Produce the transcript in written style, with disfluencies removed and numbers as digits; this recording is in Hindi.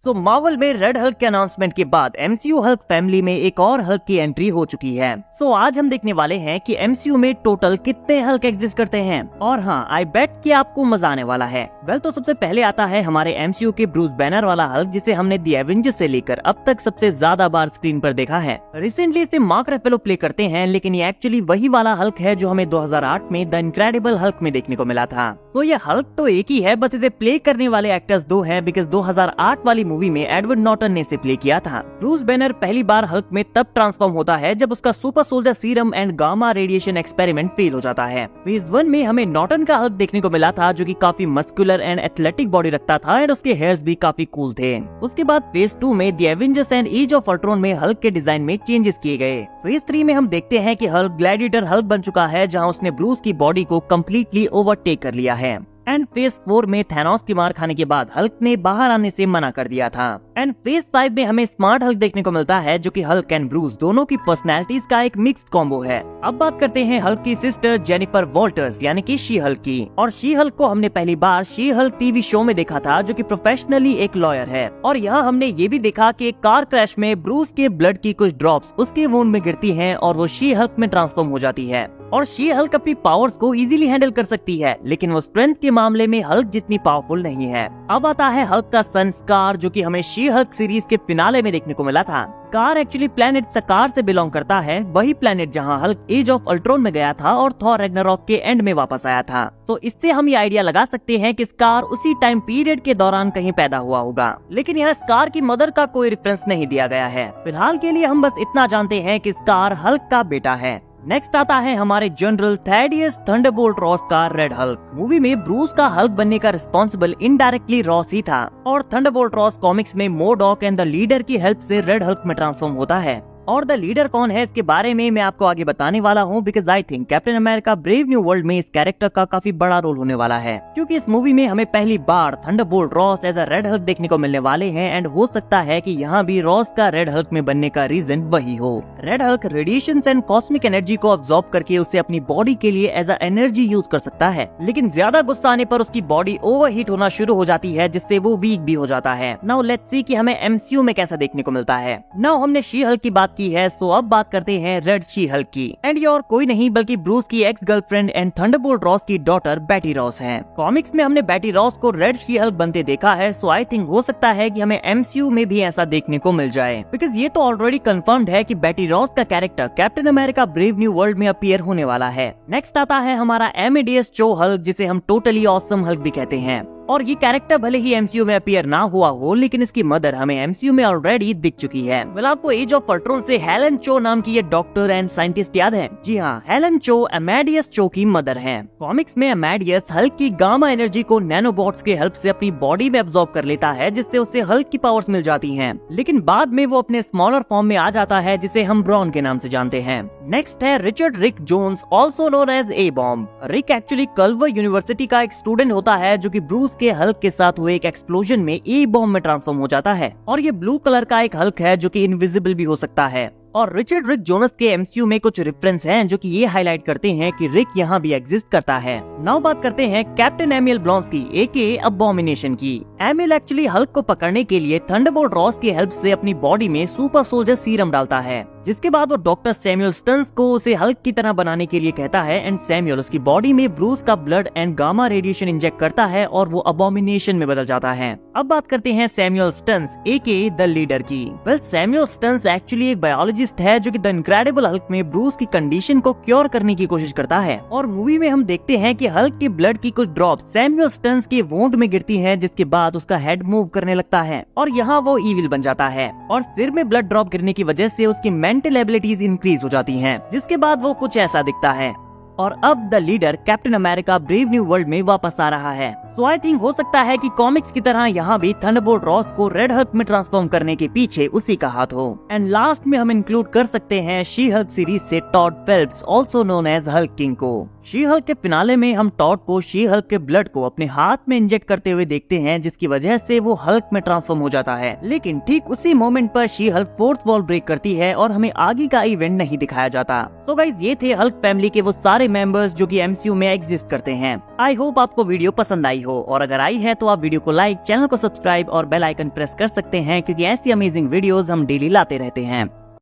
तो मार्वल में रेड हल्क के अनाउंसमेंट के बाद एमसीयू हल्क फैमिली में एक और हल्क की एंट्री हो चुकी है। तो आज हम देखने वाले हैं कि एमसीयू में टोटल कितने हल्क एग्जिस्ट करते हैं। और हाँ, आई बेट कि आपको मजा आने वाला है। वेल, तो सबसे पहले आता है हमारे एमसीयू के ब्रूस बैनर वाला हल्क, जिसे हमने दी एवेंजर्स से लेकर अब तक सबसे ज्यादा बार स्क्रीन पर देखा है। रिसेंटली इसे मार्क रेफेलो प्ले करते हैं, लेकिन ये एक्चुअली वही वाला हल्क है जो हमें 2008 में द इनक्रेडिबल हल्क में देखने को मिला था। तो ये हल्क तो एक ही है, बस इसे प्ले करने वाले एक्टर्स दो हैं, बिकॉज 2008 वाली मूवी में एडवर्ड नॉर्टन ने इसे प्ले किया था। ब्रूस बैनर पहली बार हल्क में तब ट्रांसफॉर्म होता है जब उसका super soldier serum and gamma radiation experiment fail हो जाता है। फेज 1 में हमें नॉर्टन का हल्क देखने को मिला था, जो कि काफी मस्कुलर एंड एथलेटिक बॉडी रखता था एंड उसके हेयर्स भी काफी कूल थे। उसके बाद फेज 2 में the Avengers and age of Ultron में हल्क के डिजाइन में चेंजेस किए गए। फेज 3 में हम देखते हैं कि हल्क ग्लैडिएटर हल्क बन चुका है, जहां उसने ब्रूस की बॉडी को कम्प्लीटली ओवरटेक कर लिया है। एंड फेज 4 में थैनोस की मार खाने के बाद हल्क ने बाहर आने से मना कर दिया था। एंड फेज 5 में हमें स्मार्ट हल्क देखने को मिलता है, जो कि हल्क एंड ब्रूस दोनों की पर्सनैलिटीज का एक मिक्स्ड कॉम्बो है। अब बात करते हैं हल्क की सिस्टर जेनिफर वॉल्टर्स यानी कि शी हल्क की। और शी हल्क को हमने पहली बार शी हल्क टीवी शो में देखा था, जो कि प्रोफेशनली एक लॉयर है। और यहाँ हमने ये भी देखा कि एक कार क्रैश में ब्रूस के ब्लड की कुछ ड्रॉप्स उसके वुंड में गिरती हैं और वो शी हल्क में ट्रांसफॉर्म हो जाती है। और शी हल्क अपनी पावर्स को इजीली हैंडल कर सकती है, लेकिन वो स्ट्रेंथ के मामले में हल्क जितनी पावरफुल नहीं है। अब आता है हल्क का सन स्कार, जो कि हमें शी हल्क सीरीज के फिनाले में देखने को मिला था। स्कार एक्चुअली प्लेनेट सकार से बिलोंग करता है, वही प्लेनेट जहां हल्क एज ऑफ अल्ट्रॉन में गया था और थॉर रैग्नारॉक के एंड में वापस आया था। तो इससे हम ये आइडिया लगा सकते हैं कि स्कार उसी टाइम पीरियड के दौरान कहीं पैदा हुआ होगा, लेकिन यहाँ स्कार की मदर का कोई रेफरेंस नहीं दिया गया है। फिलहाल के लिए हम बस इतना जानते हैं कि स्कार हल्क का बेटा है। नेक्स्ट आता है हमारे जनरल थैडियस थंडरबोल्ट रॉस का रेड हल्क। मूवी में ब्रूस का हल्क बनने का रिस्पॉन्सिबल इनडायरेक्टली रॉस ही था, और थंडरबोल्ट रॉस कॉमिक्स में मोडॉक एंड द लीडर की हेल्प से रेड हल्क में ट्रांसफॉर्म होता है। और द लीडर कौन है इसके बारे में मैं आपको आगे बताने वाला हूँ, because I think captain America brave new world में इस कैरेक्टर का काफी बड़ा रोल होने वाला है, क्योंकि इस मूवी में हमें पहली बार Thunderbolt Ross as a Red Hulk देखने को मिलने वाले हैं। एंड हो सकता है कि यहाँ भी रॉस का रेड हल्क में बनने का रीजन वही हो। Red Hulk radiation and cosmic energy को अब्सॉर्ब करके उसे अपनी बॉडी के लिए एज अ एनर्जी यूज कर सकता है, लेकिन ज्यादा गुस्सा आने पर उसकी बॉडी ओवरहीट होना शुरू हो जाती है, जिससे वो वीक भी हो जाता है। नाउ लेट्स सी कि हमें एमसीयू में कैसा देखने को मिलता है। नाउ हमने शी हल्क की बात की है, सो अब बात करते हैं रेड शी हल्क की। एंड ये और कोई नहीं बल्कि ब्रूस की ex girlfriend and Thunderbolt Ross की डॉटर बेटी रॉस है। कॉमिक्स में हमने बेटी रॉस को रेड शी हल्क बनते देखा है, सो आई थिंक हो सकता है कि हमें एमसीयू में भी ऐसा देखने को मिल जाए, बिकॉज ये तो ऑलरेडी कंफर्म्ड है कि बेटी रॉस का character captain America brave new world में अपीयर होने वाला है। नेक्स्ट आता है हमारा एमेडियस चो हल्क, जिसे हम टोटली ऑसम हल्क भी कहते हैं। और ये कैरेक्टर भले ही एमसीयू में अपीयर ना हुआ हो, लेकिन इसकी मदर हमें एमसीयू में ऑलरेडी दिख चुकी है। वेल, आपको एज ऑफ अल्ट्रॉन से हेलन चो नाम की ये डॉक्टर एंड साइंटिस्ट याद है? जी हाँ, हेलन चो अमेडियस चो की मदर है। कॉमिक्स में अमेडियस हल्क की गामा एनर्जी को नैनोबॉट्स के हेल्प से अपनी बॉडी में अब्सॉर्ब कर लेता है, जिससे उसे हल्क की पावर्स मिल जाती हैं। लेकिन बाद में वो अपने स्मॉलर फॉर्म में आ जाता है, जिसे हम ब्रॉन के नाम से जानते हैं। नेक्स्ट है Richard Rick Jones, also known as a bomb. Rick actually Culver University का एक स्टूडेंट होता है, जो कि ब्रूस के हल्क के साथ हुए एक एक्सप्लोजन में ए बॉम्ब में ट्रांसफॉर्म हो जाता है। और ये ब्लू कलर का एक हल्क है, जो कि इनविजिबल भी हो सकता है। और रिचर्ड रिक जोनस के एमसीयू में कुछ रेफरेंस हैं, जो कि ये हाईलाइट करते हैं कि रिक यहाँ भी एग्जिस्ट करता है। नाउ बात करते हैं कैप्टन एमियल ब्लॉन्स्की एके अबॉमिनेशन की। एमियल एक्चुअली हल्क को पकड़ने के लिए थंडरबोल्ट रॉस की हेल्प से अपनी बॉडी में सुपर सोल्जर सीरम डालता है, जिसके बाद वो डॉक्टर सैमुअल स्टन्स को उसे हल्क की तरह बनाने के लिए कहता है। एंड सैमुअल उसकी बॉडी में ब्रूस का blood and gamma radiation inject करता है और वो अबॉमिनेशन में बदल जाता है। अब बात करते हैं सैमुअल स्टन्स एके द लीडर की। वेल, सैमुअल स्टन्स एक्चुअली एक बायोलॉजिस्ट है, जो कि द इनक्रेडिबल हल्क में ब्रूस की कंडीशन को क्योर करने की कोशिश करता है। और मूवी में हम देखते हैं कि हल्क के ब्लड की कुछ ड्रॉप सैमुअल स्टन्स के वुंड में गिरती हैं, जिसके बाद उसका हेड मूव करने लगता है और यहाँ वो इविल बन जाता है। और सिर में ब्लड ड्रॉप गिरने की वजह से उसकी मेंटल एबिलिटीज इंक्रीज हो जाती हैं, जिसके बाद वो कुछ ऐसा दिखता है। और अब the leader captain America brave new world में वापस आ रहा है। तो आई थिंक हो सकता है कि कॉमिक्स की तरह यहाँ भी थंडरबोल्ट रॉस को रेड हल्क में ट्रांसफॉर्म करने के पीछे उसी का हाथ हो। एंड लास्ट में हम इंक्लूड कर सकते हैं शी हल्क सीरीज से Todd Phelps, also known as Hulk King को। शी हल्क के फिनाले में हम टॉड को शी हल्क के ब्लड को अपने हाथ में इंजेक्ट करते हुए देखते हैं, जिसकी वजह से वो हल्क में ट्रांसफॉर्म हो जाता है। लेकिन ठीक उसी मोमेंट पर She Hulk fourth wall break करती है और हमें आगे का इवेंट नहीं दिखाया जाता। तो गाइस, ये थे हल्क फैमिली के वो सारे मेंबर्स जो कि एमसीयू में एग्जिस्ट करते हैं। आई होप आपको वीडियो पसंद आई हो, और अगर आई है तो आप वीडियो को लाइक, चैनल को सब्सक्राइब और बेल आइकन प्रेस कर सकते हैं, क्योंकि ऐसी अमेजिंग वीडियोस हम डेली लाते रहते हैं।